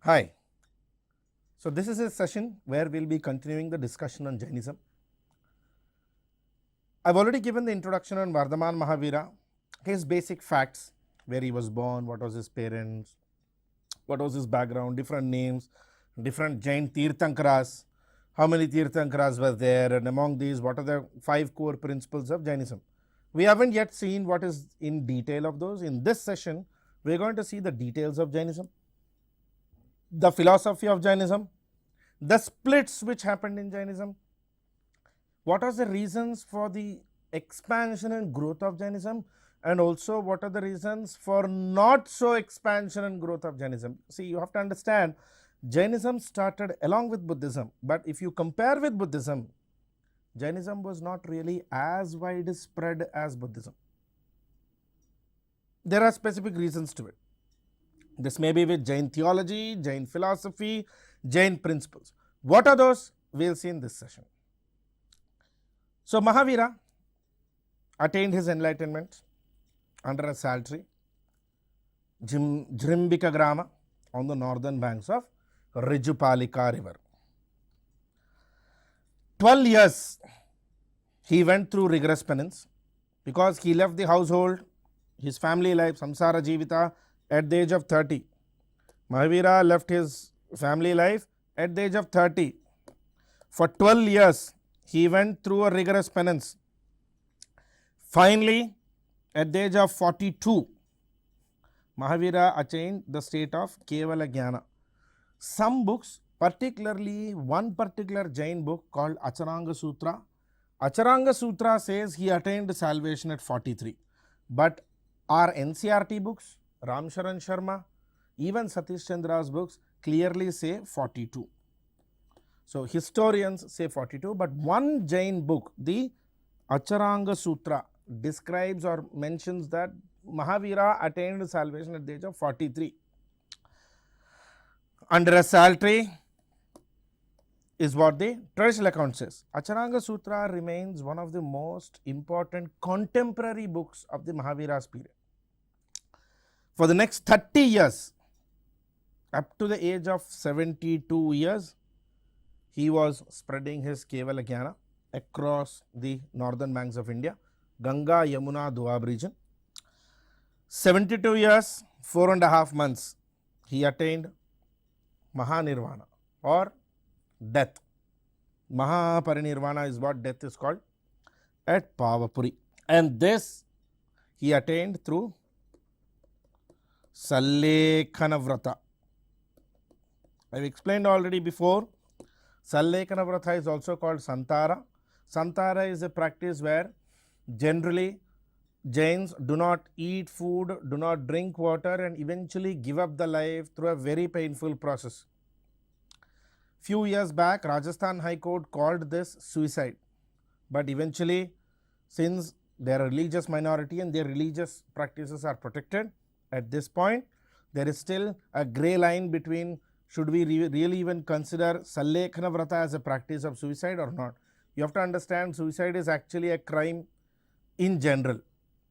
Hi. So this is a session where we will be continuing the discussion on Jainism. I have already given the introduction on Vardhaman Mahavira, his basic facts, where he was born, what was his parents, what was his background, different names, different Jain Tirthankaras, how many Tirthankaras were there, and among these what are the 5 core principles of Jainism. We haven't yet seen what is in detail of those. In this session, we are going to see the details of Jainism, the philosophy of Jainism, the splits which happened in Jainism, what are the reasons for the expansion and growth of Jainism, and also what are the reasons for not so expansion and growth of Jainism. See, you have to understand, Jainism started along with Buddhism, but if you compare with Buddhism, Jainism was not really as widespread as Buddhism. There are specific reasons to it. This may be with Jain theology, Jain philosophy, Jain principles. What are those? We will see in this session. So Mahavira attained his enlightenment under a sal tree, Jrimbika Grama, on the northern banks of Rijupalika river. 12 years he went through rigorous penance because he left the household, his family life, samsara jivita, at the age of 30. Mahavira left his family life at the age of 30. For 12 years he went through a rigorous penance. Finally, at the age of 42, Mahavira attained the state of 𝗘𝗍𝗪. Some books, particularly one particular Jain book called 𝗧𝗦𝗔𝗧 𝗧𝗦𝗔𝗧 says he attained salvation at 43. But our NCRT books, Ram Sharan Sharma, even Satish Chandra's books clearly say 42. So historians say 42, but one Jain book, the 𝗧𝗦𝗔𝗪, describes or mentions that Mahavira attained salvation at the age of 43. Under a sal tree is what the traditional account says. 𝗧𝗦𝗔𝗧 remains one of the most important contemporary books of the Mahavira's period. For the next 30 years, up to the age of 72 years, he was spreading his 𝗘𝗍𝗪 across the northern banks of India, Ganga, Yamuna, Doab region. 72 years, 4.5 months, he attained Mahanirvana or death. Mahaparinirvana is what death is called at Pavapuri, and this he attained through Sallekhana Vrata. I have explained already before, Sallekhana Vrata is also called Santara. Santara is a practice where generally Jains do not eat food, do not drink water, and eventually give up the life through a very painful process. Few years back, Rajasthan High Court called this suicide, but eventually, since they are a religious minority and their religious practices are protected, at this point there is still a grey line between should we really even consider Sallekhana Vrata as a practice of suicide or not. You have to understand, suicide is actually a crime in general,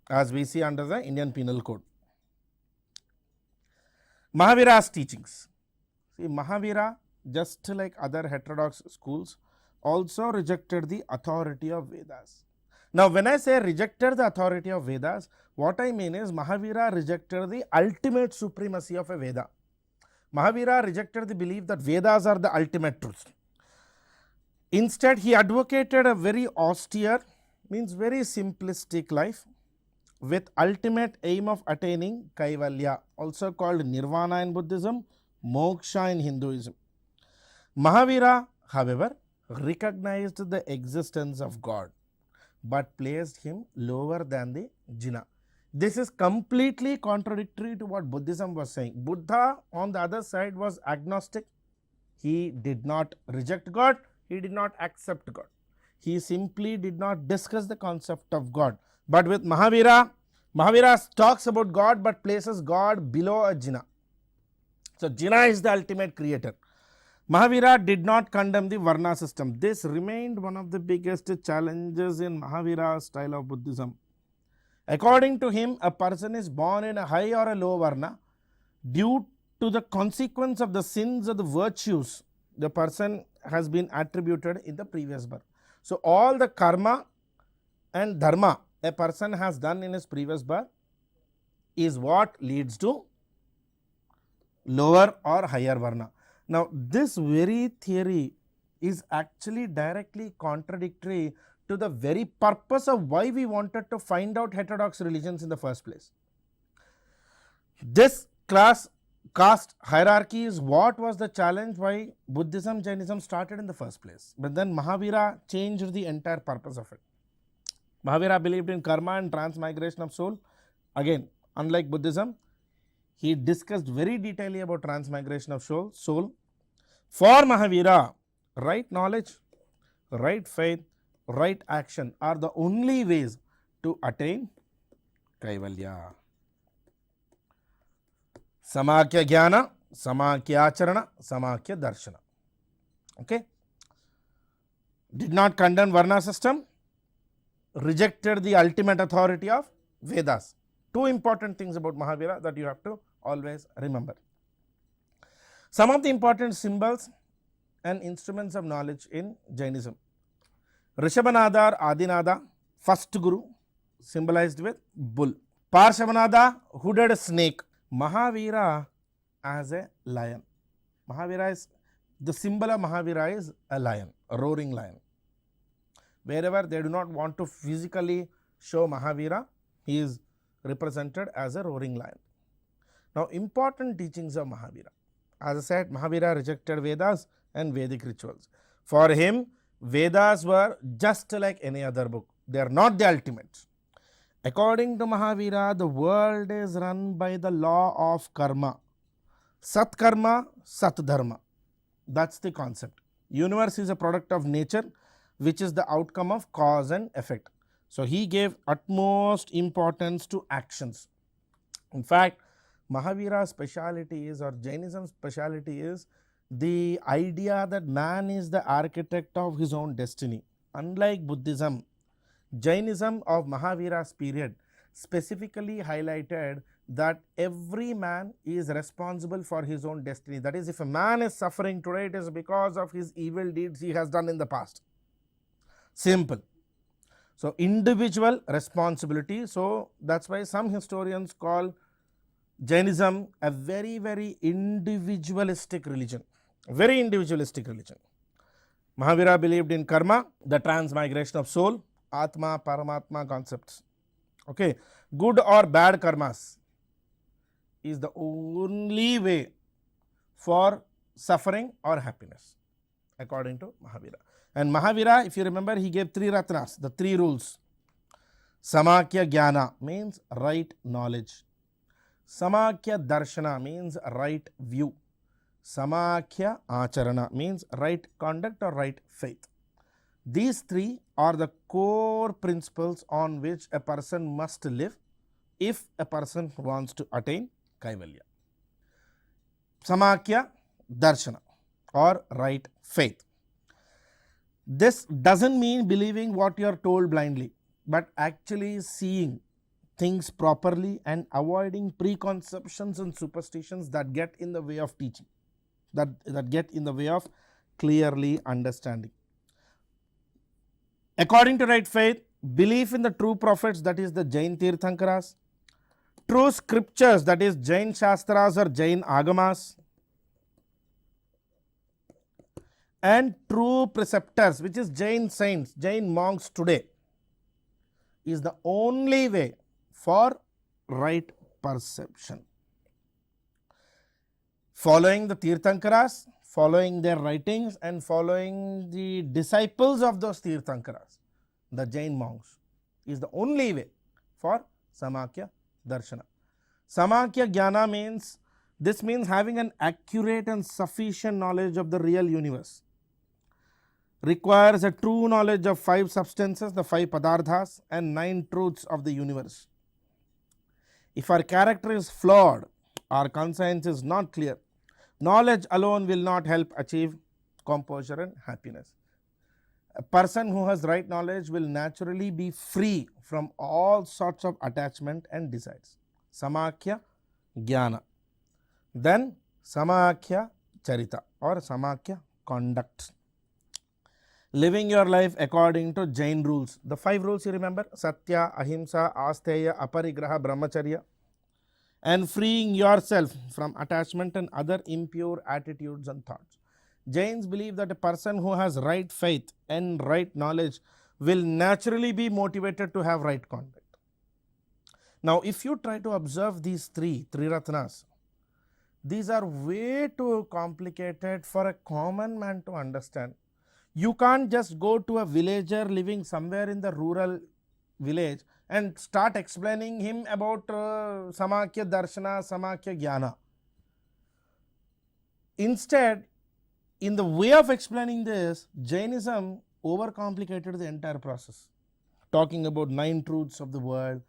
as we see under the Indian Penal Code. Mahavira's teachings. See, Mahavira, just like other heterodox schools, also rejected the authority of Vedas. Now, when I say rejected the authority of Vedas, what I mean is Mahavira rejected the ultimate supremacy of a Veda. Mahavira rejected the belief that Vedas are the ultimate truth. Instead, he advocated a very austere, means very simplistic life with ultimate aim of attaining Kaivalya, also called Nirvana in Buddhism, Moksha in Hinduism. Mahavira, however, recognized the existence of God, but placed him lower than the Jina. This is completely contradictory to what Buddhism was saying. Buddha, on the other side, was agnostic. He did not reject God, he did not accept God. He simply did not discuss the concept of God. But with Mahavira, Mahavira talks about God but places God below a Jina. So Jina is the ultimate creator. Mahavira did not condemn the Varna system. This remained one of the biggest challenges in Mahavira's style of Buddhism. According to him, a person is born in a high or a low Varna due to the consequence of the sins or the virtues the person has been attributed in the previous birth. So, all the karma and dharma a person has done in his previous birth is what leads to lower or higher varna. Now, this very theory is actually directly contradictory to the very purpose of why we wanted to find out heterodox religions in the first place. This class caste hierarchy is what was the challenge why Buddhism, Jainism started in the first place. But then Mahavira changed the entire purpose of it. Mahavira believed in karma and transmigration of soul. Again, unlike Buddhism, he discussed very detailedly about transmigration of soul. For Mahavira, right knowledge, right faith, right action are the only ways to attain Kaivalya. Samakya Jnana, Samakya Acharana, Samakya Darshana. Okay. Did not condemn Varna system, rejected the ultimate authority of Vedas. Two important things about Mahavira that you have to always remember. Some of the important symbols and instruments of knowledge in Jainism. Rishabhanada or Adinada, first guru, symbolized with bull. Parshavanada, hooded snake. Mahavira as a lion. Mahavira is, the symbol of Mahavira is a lion, a roaring lion. Wherever they do not want to physically show Mahavira, he is represented as a roaring lion. Now, important teachings of Mahavira. As I said, Mahavira rejected Vedas and Vedic rituals. For him, Vedas were just like any other book. They are not the ultimate. According to Mahavira, the world is run by the law of karma. Sat karma, sat dharma. That's the concept. Universe is a product of nature, which is the outcome of cause and effect. So, he gave utmost importance to actions. In fact, Mahavira's speciality is, or Jainism's speciality is, the idea that man is the architect of his own destiny. Unlike Buddhism, Jainism of Mahavira's period specifically highlighted that every man is responsible for his own destiny. That is, if a man is suffering today, it is because of his evil deeds he has done in the past. Simple. So, individual responsibility. So, that is why some historians call Jainism a very, very individualistic religion. Very individualistic religion. Mahavira believed in karma, the transmigration of soul, Atma, Paramatma concepts. Okay. Good or bad karmas is the only way for suffering or happiness, according to Mahavira. And Mahavira, if you remember, he gave three ratnas, the three rules. Samakya Jnana means right knowledge. Samakya Darshana means right view. Samakya Acharana means right conduct or right faith. These three are the core principles on which a person must live if a person wants to attain Kaivalya. Samakya Darshana or right faith. This doesn't mean believing what you are told blindly, but actually seeing things properly and avoiding preconceptions and superstitions that get in the way of teaching, that get in the way of clearly understanding. According to right faith, belief in the true prophets, that is the Jain Tirthankaras, true scriptures, that is Jain Shastras or Jain Agamas, and true preceptors, which is Jain saints, Jain monks today, is the only way for right perception. Following the Tirthankaras, following their writings and following the disciples of those Tirthankaras, the Jain monks, is the only way for Samakya Darshana. Samakya Jnana means, this means having an accurate and sufficient knowledge of the real universe. Requires a true knowledge of 5 substances, the 5 padarthas, and 9 truths of the universe. If our character is flawed, our conscience is not clear, knowledge alone will not help achieve composure and happiness. A person who has right knowledge will naturally be free from all sorts of attachment and desires. Samakya Jnana. Then Samakhya Charita or Samakhya conduct. Living your life according to Jain rules. The 5 rules you remember: Satya, Ahimsa, Asteya, Aparigraha, Brahmacharya. And freeing yourself from attachment and other impure attitudes and thoughts. Jains believe that a person who has right faith and right knowledge will naturally be motivated to have right conduct. Now, if you try to observe these three Ratnas, these are way too complicated for a common man to understand. You can't just go to a villager living somewhere in the rural village and start explaining him about Samakhya Darshana, Samakhya Jnana. Instead, in the way of explaining this, Jainism overcomplicated the entire process, talking about 9 truths of the world,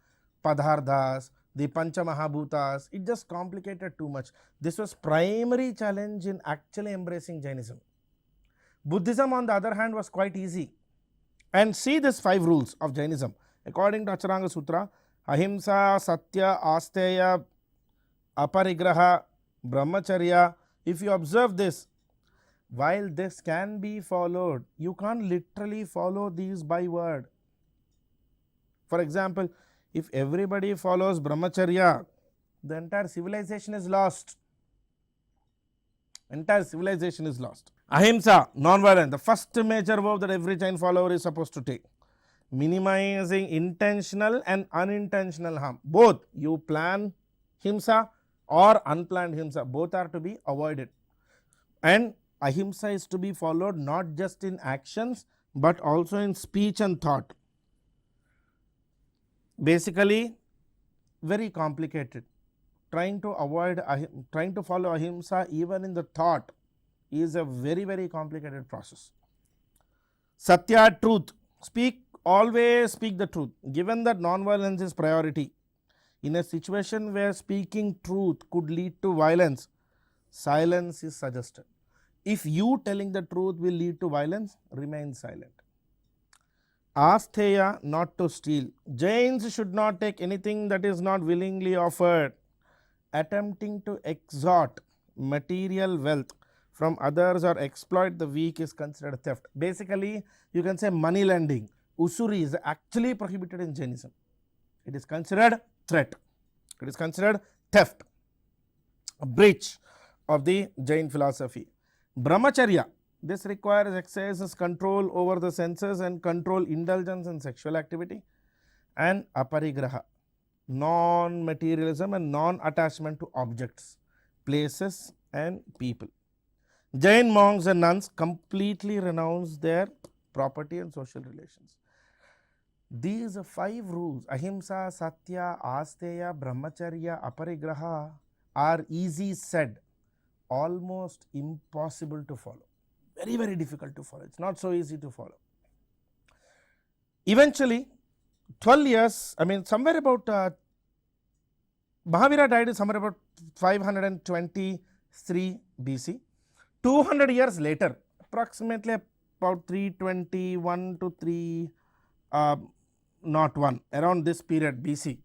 Padhardhas, the Pancha Mahabhutas. It just complicated too much. This was primary challenge in actually embracing Jainism. Buddhism, on the other hand, was quite easy. And see these 5 rules of Jainism. According to Acharanga Sutra, Ahimsa, Satya, Asteya, Aparigraha, Brahmacharya. If you observe this, while this can be followed, you can't literally follow these by word. For example, if everybody follows Brahmacharya, the entire civilization is lost. Entire civilization is lost. Ahimsa, non-violence, the first major vow that every Jain follower is supposed to take. Minimizing intentional and unintentional harm. Both you plan himsa or unplanned himsa, both are to be avoided. And ahimsa is to be followed not just in actions but also in speech and thought. Basically, very complicated. Trying to follow ahimsa even in the thought is a very, very complicated process. Satya, truth. Always speak the truth. Given that non-violence is priority, in a situation where speaking truth could lead to violence, silence is suggested. If you telling the truth will lead to violence, remain silent. Asteya, not to steal. Jains should not take anything that is not willingly offered. Attempting to extort material wealth from others or exploit the weak is considered theft. Basically, you can say money lending. Usuri is actually prohibited in Jainism. It is considered threat. It is considered theft, a breach of the Jain philosophy. Brahmacharya, this requires exercises control over the senses and control indulgence in sexual activity. And aparigraha, non-materialism and non-attachment to objects, places and people. Jain monks and nuns completely renounce their property and social relations. These 5 rules, ahimsa, satya, asteya, brahmacharya, aparigraha, are easy said, almost impossible to follow. Very, very difficult to follow. It's not so easy to follow. Eventually, 12 years, somewhere about Mahavira died somewhere about 523 BC. 200 years later, approximately about 321 to 301, around this period BC,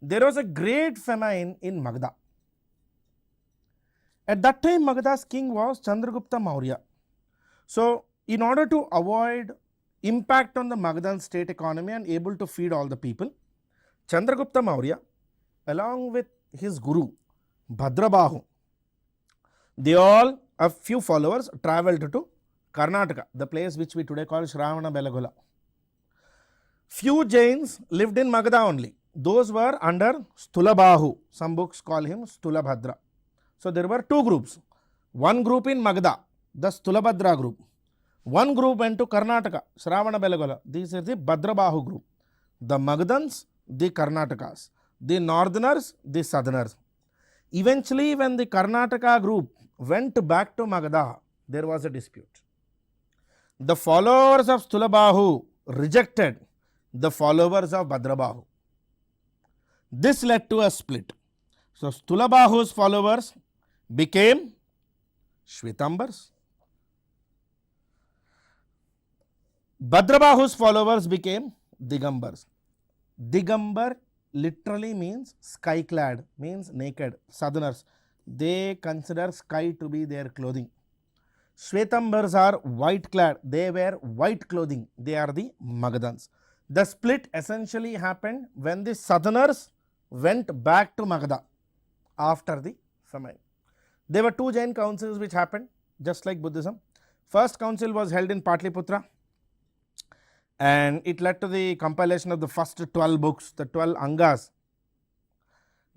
there was a great famine in Magadha. At that time, Magadha's king was Chandragupta Maurya. So, in order to avoid impact on the Magadhan state economy and able to feed all the people, Chandragupta Maurya, along with his guru Bhadrabahu, they all, a few followers, travelled to Karnataka, the place which we today call 𝗧𝗏𝗏. Few Jains lived in Magadha only. Those were under Sthulabahu. Some books call him Stulabhadra. So, there were 2 groups. One group in Magadha, the Stulabhadra group. One group went to Karnataka, 𝗧𝗏𝗏. This is the Bhadrabahu group. The Magadhans, the Karnatakas. The northerners, the southerners. Eventually, when the Karnataka group went back to Magadha, there was a dispute. The followers of Sthulabahu rejected the followers of Bhadrabahu. This led to a split. So, Sthulabahu's followers became Shvetambars. Bhadrabahu's followers became Digambars. Digambar literally means sky clad, means naked, southerners. they consider sky to be their clothing. 𝗧𝗏𝗪s are white clad, they wear white clothing, they are the Magadhans. The split essentially happened when the southerners went back to Magadha after the famine. There were two Jain councils which happened just like Buddhism. First council was held in Patliputra and it led to the compilation of the first 12 books, the 12 Angas.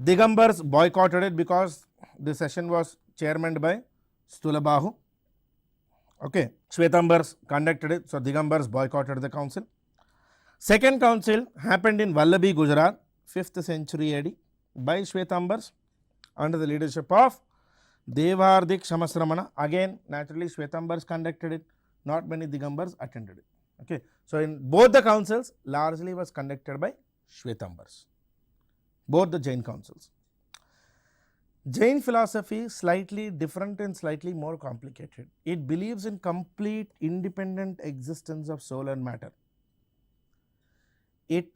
Digambars boycotted it because the session was chairmaned by Stulabahu. Okay. 𝗧𝗏𝗪s conducted it, so Digambars boycotted the council. Second council happened in Vallabhi, Gujarat, 5th century AD by 𝗧𝗏𝗪s under the leadership of 𝗪𝗶_𝗪𝗁. Again, naturally 𝗧𝗏𝗪s conducted it, not many Digambars attended it. Okay. So, in both the councils largely was conducted by 𝗧𝗏𝗪s, both the Jain councils. Jain philosophy is slightly different and slightly more complicated. It believes in complete independent existence of soul and matter. It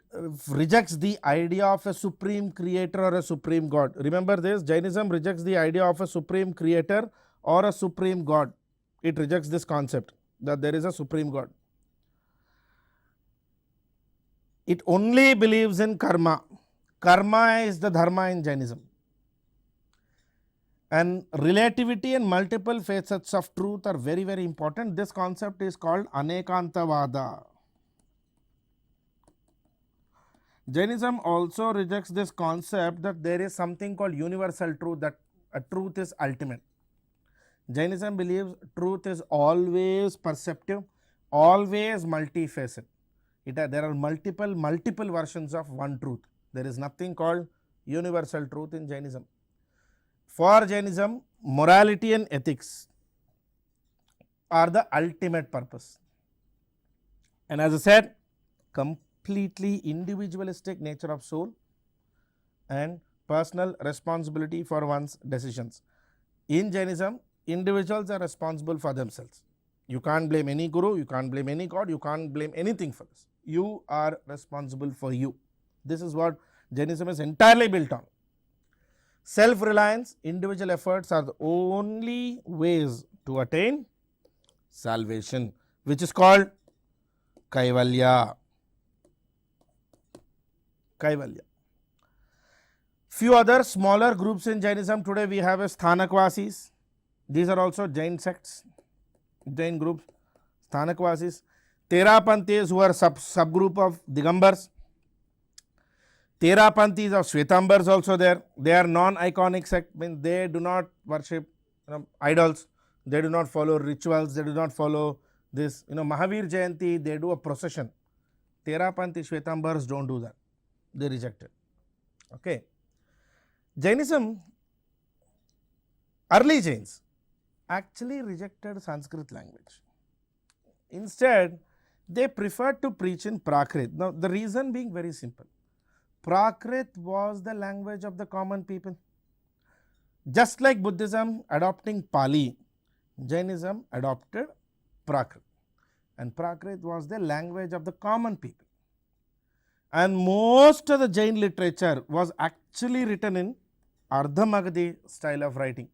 rejects the idea of a supreme creator or a supreme god. Remember this, Jainism rejects the idea of a supreme creator or a supreme god. It rejects this concept that there is a supreme god. It only believes in karma. Karma is the dharma in Jainism. And relativity and multiple facets of truth are very, very important. This concept is called Anekantavada. Jainism also rejects this concept that there is something called universal truth, that a truth is ultimate. Jainism believes truth is always perceptive, always multifaceted. There are multiple versions of one truth. There is nothing called universal truth in Jainism. For Jainism, morality and ethics are the ultimate purpose. And as I said, completely individualistic nature of soul and personal responsibility for one's decisions. In Jainism, individuals are responsible for themselves. You can't blame any guru, you can't blame any god, you can't blame anything for this. You are responsible for you. This is what Jainism is entirely built on. Self-reliance, individual efforts are the only ways to attain salvation, which is called 𝗘𝗍𝗪𝗈. 𝗘𝗍𝗪𝗈. Few other smaller groups in Jainism today we have as స్థానకవాసీస్. These are also Jain sects, Jain groups. స్థానకవాసీస్. Terapanthis who are subgroup of Digambars. Terapanthis of 𝗧𝗏𝗪s also there. They are non-iconic sect, means they do not worship idols, they do not follow rituals, they do not follow this. Mahavir Jayanti, they do a procession. Terapanthi 𝗧𝗏𝗪s don't do that. They reject it. Okay. Jainism, early Jains actually rejected Sanskrit language. Instead, they preferred to preach in Prakrit. Now, the reason being very simple. Prakrit was the language of the common people. Just like Buddhism adopting Pali, Jainism adopted Prakrit. And Prakrit was the language of the common people. And most of the Jain literature was actually written in 𝗪𝗏𝗪𝗃 style of writing.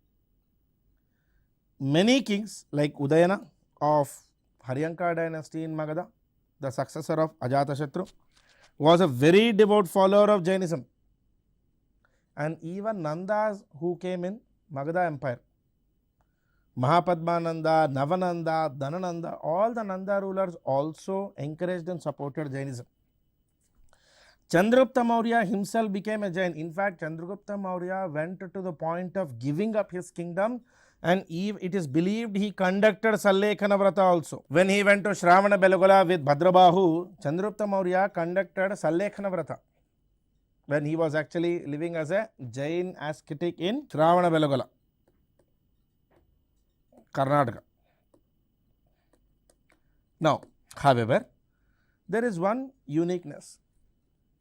Many kings like Udayana of Haryanka dynasty in Magadha, the successor of Ajatashatru, was a very devout follower of Jainism. And even Nandas who came in Magadha empire, Mahapadmananda, Navananda, Dhanananda, all the Nanda rulers also encouraged and supported Jainism. Chandragupta Maurya himself became a Jain. In fact, Chandragupta Maurya went to the point of giving up his kingdom, and it is believed he conducted 𝗓𝗏𝗪𝗁 Vrata also. When he went to 𝗧𝗏𝗪𝗁 with Bhadrabahu, Chandragupta Maurya conducted 𝗓𝗏𝗪𝗁 Vrata when he was actually living as a Jain ascetic in 𝗧𝗏𝗪𝗁, Karnataka. Now, however, there is one uniqueness.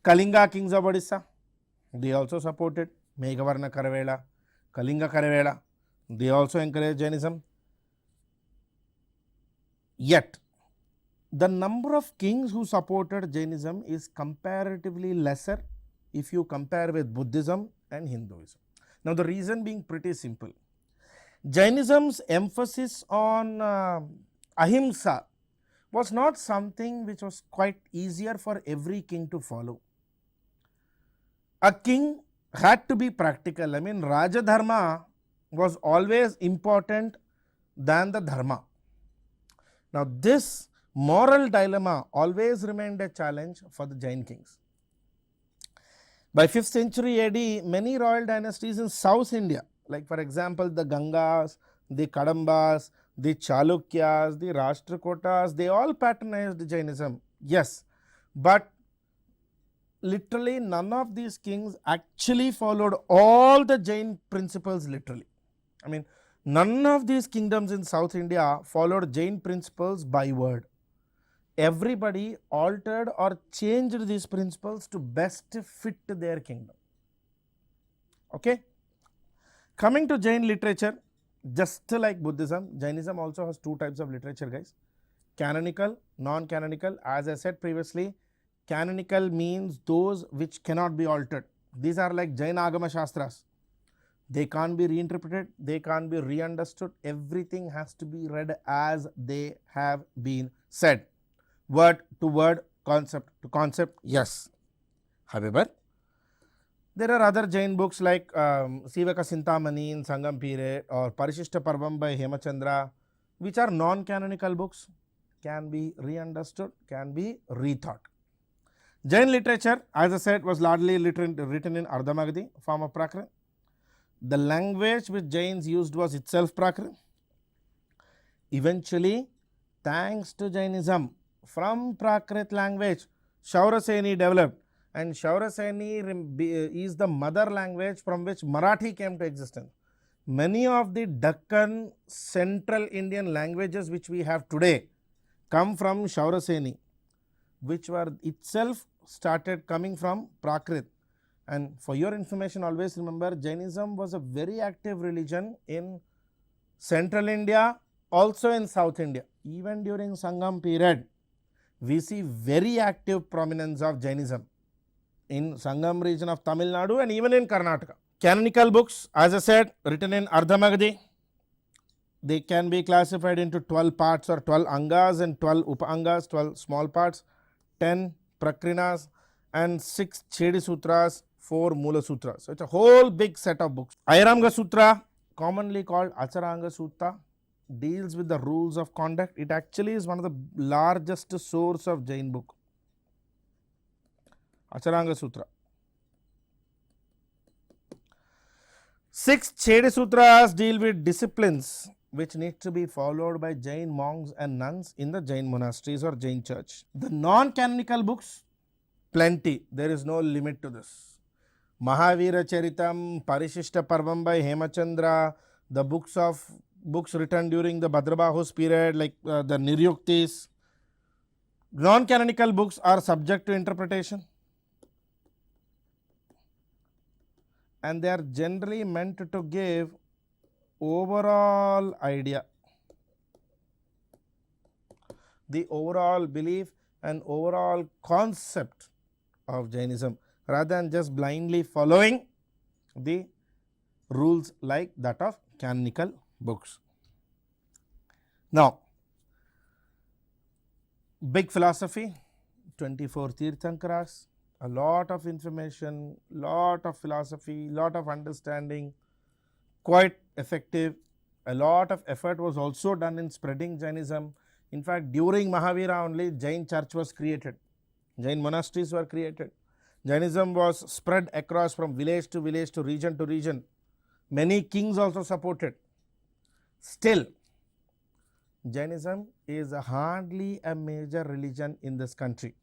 Kalinga kings of Odisha, they also supported Meghavarna Karavela, Kalinga Karavela. They also encourage Jainism. Yet, the number of kings who supported Jainism is comparatively lesser if you compare with Buddhism and Hinduism. Now the reason being pretty simple. Jainism's emphasis on ahimsa was not something which was quite easier for every king to follow. A king had to be practical. I mean, Raja Dharma was always important than the Dharma. Now this moral dilemma always remained a challenge for the Jain kings. By 5th century AD, many royal dynasties in South India, like for example the Gangas, the Kadambas, the Chalukyas, the Rashtrakutas, they all patronized Jainism. Yes, but literally none of these kings actually followed all the Jain principles literally. I mean, none of these kingdoms in South India followed Jain principles by word. Everybody altered or changed these principles to best fit their kingdom. Okay. Coming to Jain literature, just like Buddhism, Jainism also has two types of literature, guys. Canonical, non-canonical. As I said previously, canonical means those which cannot be altered. These are like Jain Agama Shastras. They can't be reinterpreted, they can't be re-understood. Everything has to be read as they have been said. Word to word, concept to concept, yes. However, there are other Jain books like Sivaka Sintamani in 𝗪𝗏 or Parishishta Parvam by Hemachandra, which are non-canonical books, can be re-understood, can be rethought. Jain literature, as I said, was largely written in Ardhamagadhi, form of Prakrit. The language which Jains used was itself Prakrit. Eventually, thanks to Jainism, from Prakrit language, 𝗪𝗏 developed, and 𝗪𝗏 is the mother language from which Marathi came to existence. Many of the Deccan central Indian languages which we have today come from 𝗪𝗏, which were itself started coming from Prakrit. And for your information, always remember, Jainism was a very active religion in central India, also in South India. Even during Sangam period, we see very active prominence of Jainism in Sangam region of Tamil Nadu and even in Karnataka. Canonical books, as I said, written in Ardhamagadhi. They can be classified into 12 parts or 12 angas and 12 upa-angas, 12 small parts, 10 prakrinas and 6 Chedi Sutras, 4 Mula Sutras. So it's a whole big set of books. Airamga Sutra, commonly called Acharanga Sutta, deals with the rules of conduct. It actually is one of the largest source of Jain book. Acharanga Sutra. 6 Chedi Sutras deal with disciplines which need to be followed by Jain monks and nuns in the Jain monasteries or Jain church. The non-canonical books, plenty. There is no limit to this. Mahavira Charitam, Parishishta Parvam by Hemachandra, the books written during the Bhadrabahu's period like the Niryuktis. Non-canonical books are subject to interpretation and they are generally meant to give overall idea, the overall belief and overall concept of Jainism, rather than just blindly following the rules like that of canonical books. Now, big philosophy, 24 Tirthankaras, a lot of information, lot of philosophy, lot of understanding, quite effective. A lot of effort was also done in spreading Jainism. In fact, during Mahavira only Jain church was created, Jain monasteries were created. Jainism was spread across from village to region to region. Many kings also supported. Still, Jainism is hardly a major religion in this country.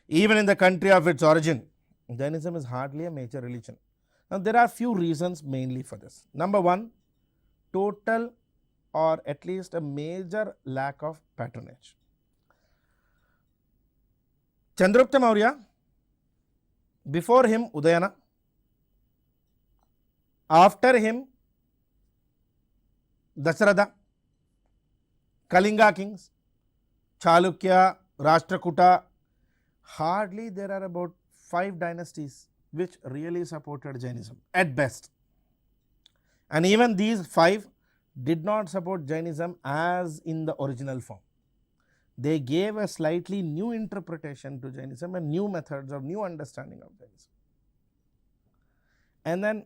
Even in the country of its origin, Jainism is hardly a major religion. Now, there are few reasons mainly for this. Number one, total or at least a major lack of patronage. Chandragupta Maurya, before him Udayana, after him Dasaratha, Kalinga kings, Chalukya, Rashtrakuta, hardly there are about 5 dynasties which really supported Jainism at best. And even these 5 did not support Jainism as in the original form. They gave a slightly new interpretation to Jainism and new methods of new understanding of Jainism. And then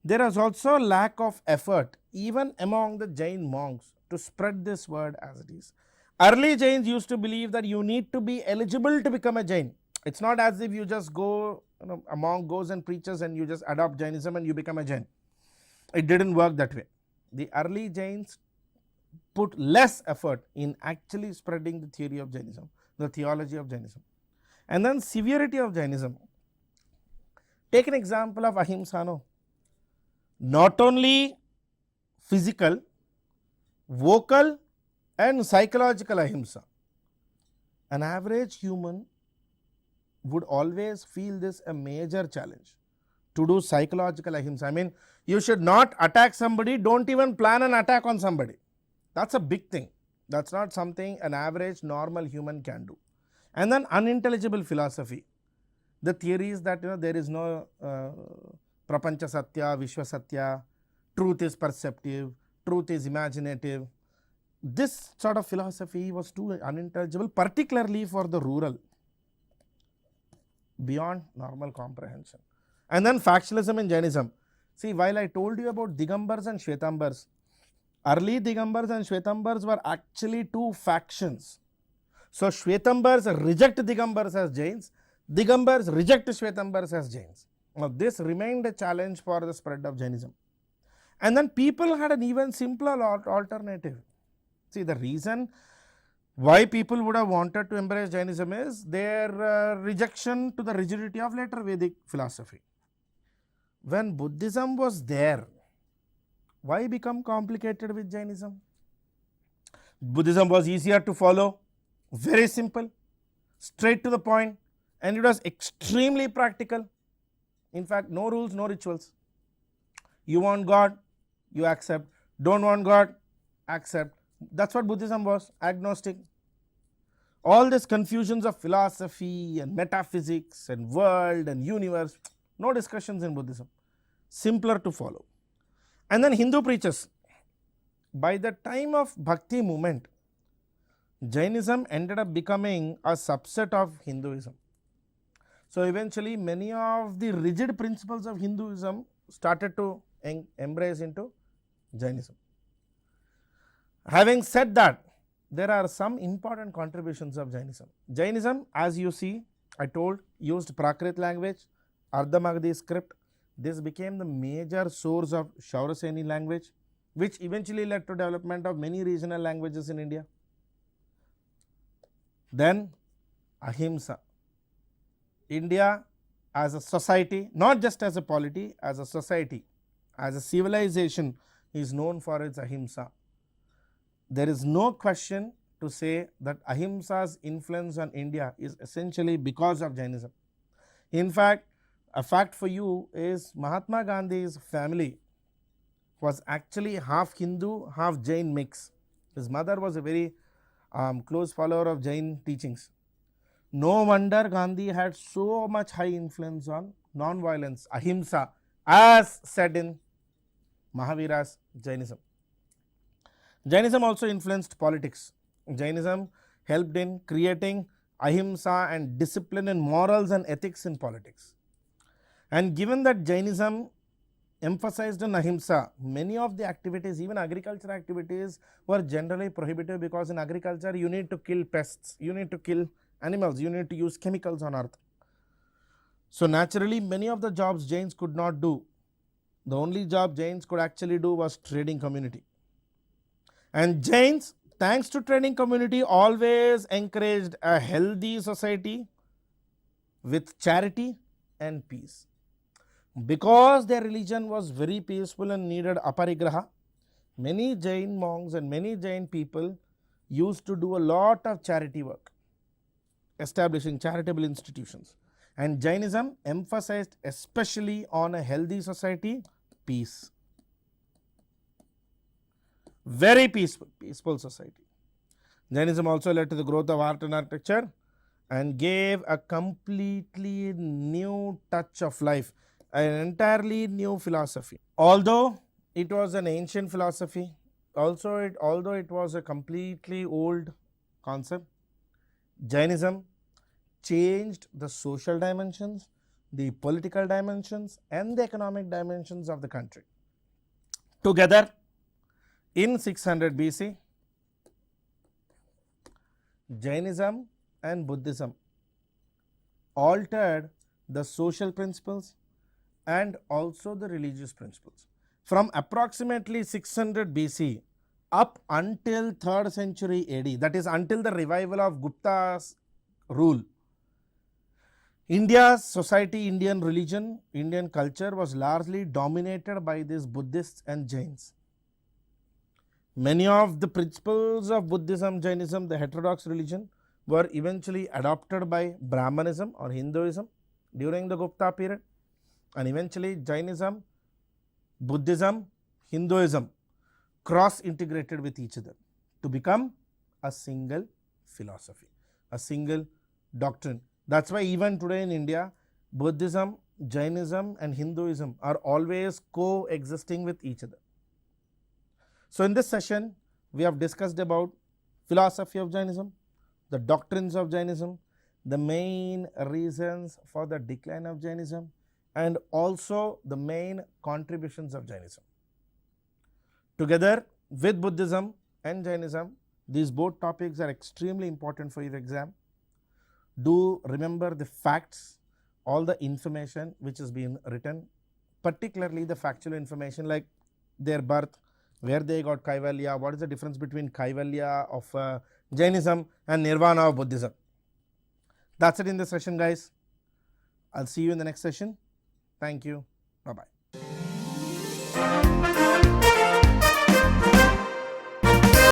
there is also lack of effort even among the Jain monks to spread this word as it is. Early Jains used to believe that you need to be eligible to become a Jain. It's not as if you just go, a monk goes and preaches and you just adopt Jainism and you become a Jain. It didn't work that way. The early Jains put less effort in actually spreading the theory of Jainism, the theology of Jainism. And then severity of Jainism. Take an example of ahimsa. No? Not only physical, vocal and psychological ahimsa. An average human would always feel this a major challenge to do psychological ahimsa. I mean, you should not attack somebody, don't even plan an attack on somebody. That's a big thing. That's not something an average normal human can do. And then unintelligible philosophy. The theory is that there is no prapancha satya, vishwa satya, truth is perceptive, truth is imaginative. This sort of philosophy was too unintelligible, particularly for the rural, beyond normal comprehension. And then factionalism in Jainism. See, while I told you about Digambars and Shvetambars, early Digambars and Shvetambars were actually 2 factions. So Shvetambars reject Digambars as Jains, Digambars reject Shvetambars as Jains. Now this remained a challenge for the spread of Jainism. And then people had an even simpler alternative. See, the reason why people would have wanted to embrace Jainism is their rejection to the rigidity of later Vedic philosophy. When Buddhism was there, why become complicated with Jainism? Buddhism was easier to follow, very simple, straight to the point, and it was extremely practical. In fact, no rules, no rituals. You want God, you accept. Don't want God, accept. That's what Buddhism was, agnostic. All these confusions of philosophy and metaphysics and world and universe, no discussions in Buddhism, simpler to follow. And then Hindu preachers. By the time of Bhakti movement, Jainism ended up becoming a subset of Hinduism. So eventually many of the rigid principles of Hinduism started to embrace into Jainism. Having said that, there are some important contributions of Jainism. Jainism, as you see, I told, used Prakrit language, Ardha-Magadhi script. This became the major source of Kshauraseni language, which eventually led to development of many regional languages in India. Then ahimsa. India as a society, not just as a polity, as a society, as a civilization, is known for its ahimsa. There is no question to say that ahimsa's influence on India is essentially because of Jainism. In fact, a fact for you is Mahatma Gandhi's family was actually half Hindu, half Jain mix. His mother was a very close follower of Jain teachings. No wonder Gandhi had so much high influence on non-violence, ahimsa, as said in Mahavira's Jainism. Jainism also influenced politics. Jainism helped in creating ahimsa and discipline and morals and ethics in politics. And given that Jainism emphasized on ahimsa, many of the activities, even agriculture activities, were generally prohibited, because in agriculture you need to kill pests, you need to kill animals, you need to use chemicals on earth. So naturally many of the jobs Jains could not do. The only job Jains could actually do was trading community. And Jains, thanks to trading community, always encouraged a healthy society with charity and peace. Because their religion was very peaceful and needed aparigraha, many Jain monks and many Jain people used to do a lot of charity work, establishing charitable institutions. And Jainism emphasized especially on a healthy society, peace. Very peaceful society. Jainism also led to the growth of art and architecture and gave a completely new touch of life, an entirely new philosophy. Although it was an ancient philosophy. Also, although it was a completely old concept, Jainism changed the social dimensions, the political dimensions, and the economic dimensions of the country. Together, in 600 BC, Jainism and Buddhism altered the social principles and also the religious principles. From approximately 600 BC up until 3rd century AD, that is until the revival of Gupta's rule, India's society, Indian religion, Indian culture was largely dominated by these Buddhists and Jains. Many of the principles of Buddhism, Jainism, the heterodox religion, were eventually adopted by Brahmanism or Hinduism during the Gupta period, and eventually Jainism, Buddhism, Hinduism cross-integrated with each other to become a single philosophy, a single doctrine. That's why even today in India, Buddhism, Jainism and Hinduism are always coexisting with each other. So in this session, we have discussed about philosophy of Jainism, the doctrines of Jainism, the main reasons for the decline of Jainism, and also the main contributions of Jainism. Together with Buddhism and Jainism, these both topics are extremely important for your exam. Do remember the facts, all the information which has been written, particularly the factual information like their birth, where they got Kaivalya, what is the difference between Kaivalya of Jainism and Nirvana of Buddhism. That's it in this session, guys. I'll see you in the next session. Thank you. Bye-bye.